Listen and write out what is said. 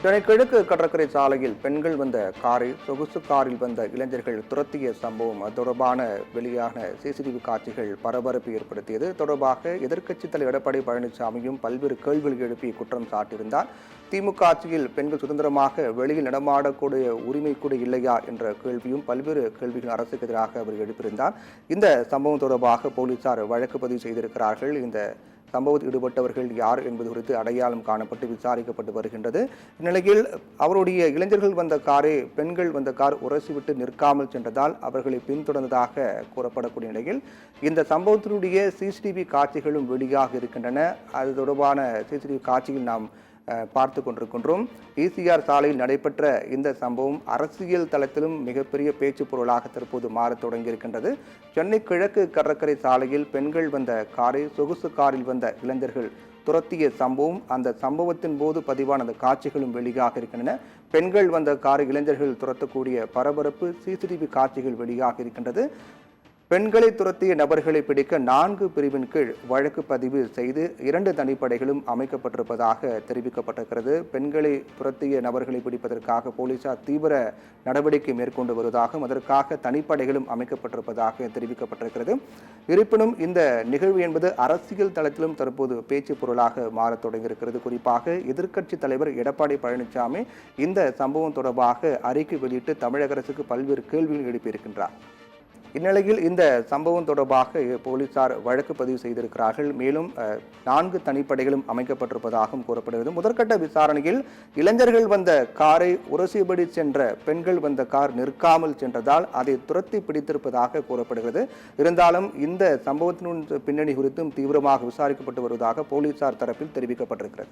சென்னை கிழக்கு கடற்கரை சாலையில் பெண்கள் வந்த காரை சொகுசு காரில் வந்த இளைஞர்கள் துரத்திய சம்பவம் தொடர்பான வெளியான சிசிடிவி காட்சிகள் பரபரப்பு ஏற்படுத்தியது. தொடர்பாக எதிர்க்கட்சித் தலைவர் எடப்பாடி பழனிசாமியும் பல்வேறு கேள்விகள் எழுப்பி குற்றம் சாட்டியிருந்தார். திமுக ஆட்சியில் பெண்கள் சுதந்திரமாக வெளியில் நடமாடக்கூடிய உரிமை கூட இல்லையா என்ற கேள்வியும் பல்வேறு கேள்விகள் அரசுக்கு எதிராக அவர் எழுப்பியிருந்தார். இந்த சம்பவம் தொடர்பாக போலீசார் வழக்கு பதிவு செய்திருக்கிறார்கள். இந்த சம்பவத்தில் ஈடுபட்டவர்கள் யார் என்பது குறித்து அடையாளம் காணப்பட்டு விசாரிக்கப்பட்டு வருகின்றது. இந்நிலையில் அவருடைய இளைஞர்கள் வந்த காரை பெண்கள் வந்த கார் உரசிவிட்டு நிற்காமல் சென்றதால் அவர்களை பின்தொடர்ந்ததாக கூறப்படக்கூடிய நிலையில் இந்த சம்பவத்தினுடைய சிசிடிவி காட்சிகளும் வெளியாக இருக்கின்றன. அது தொடர்பான சிசிடிவி காட்சியில் நாம் பார்த்து கொண்டிருக்கின்றோம். ஈசிஆர் சாலையில் நடைபெற்ற இந்த சம்பவம் அரசியல் தளத்திலும் மிகப்பெரிய பேச்சு பொருளாக தற்போது மாறத் தொடங்கியிருக்கின்றது. சென்னை கிழக்கு கடற்கரை சாலையில் பெண்கள் வந்த காரை சொகுசு காரில் வந்த இளைஞர்கள் துரத்திய சம்பவம், அந்த சம்பவத்தின் போது பதிவான அந்த காட்சிகளும் வெளியாக இருக்கின்றன. பெண்கள் வந்த காரை இளைஞர்கள் துரத்தக்கூடிய பரபரப்பு சிசிடிவி காட்சிகள் வெளியாக இருக்கின்றது. பெண்களை துரத்திய நபர்களை பிடிக்க 4 பிரிவின் கீழ் வழக்கு பதிவு செய்து 2 தனிப்படைகளும் அமைக்கப்பட்டிருப்பதாக தெரிவிக்கப்பட்டிருக்கிறது. பெண்களை துரத்திய நபர்களை பிடிப்பதற்காக போலீசார் தீவிர நடவடிக்கை மேற்கொண்டு வருவதாகவும் அதற்காக தனிப்படைகளும் அமைக்கப்பட்டிருப்பதாக தெரிவிக்கப்பட்டிருக்கிறது. இருப்பினும் இந்த நிகழ்வு என்பது அரசியல் தளத்திலும் தற்போது பேச்சு பொருளாக மாறத் தொடங்கியிருக்கிறது. குறிப்பாக எதிர்க்கட்சித் தலைவர் எடப்பாடி பழனிசாமி இந்த சம்பவம் தொடர்பாக அறிக்கை வெளியிட்டு தமிழக அரசுக்கு பல்வேறு கேள்விகள் எழுப்பியிருக்கின்றார். இந்நிலையில் இந்த சம்பவம் தொடர்பாக போலீசார் வழக்கு பதிவு செய்திருக்கிறார்கள். மேலும் 4 தனிப்படைகளும் அமைக்கப்பட்டிருப்பதாகவும் கூறப்படுகிறது. முதற்கட்ட விசாரணையில் இளைஞர்கள் வந்த காரை உரசிபடி சென்ற பெண்கள் வந்த கார் நிற்காமல் சென்றதால் அதை துரத்தி பிடித்திருப்பதாக கூறப்படுகிறது. இருந்தாலும் இந்த சம்பவத்தின் பின்னணி குறித்தும் தீவிரமாக விசாரிக்கப்பட்டு வருவதாக போலீசார் தரப்பில் தெரிவிக்கப்பட்டிருக்கிறது.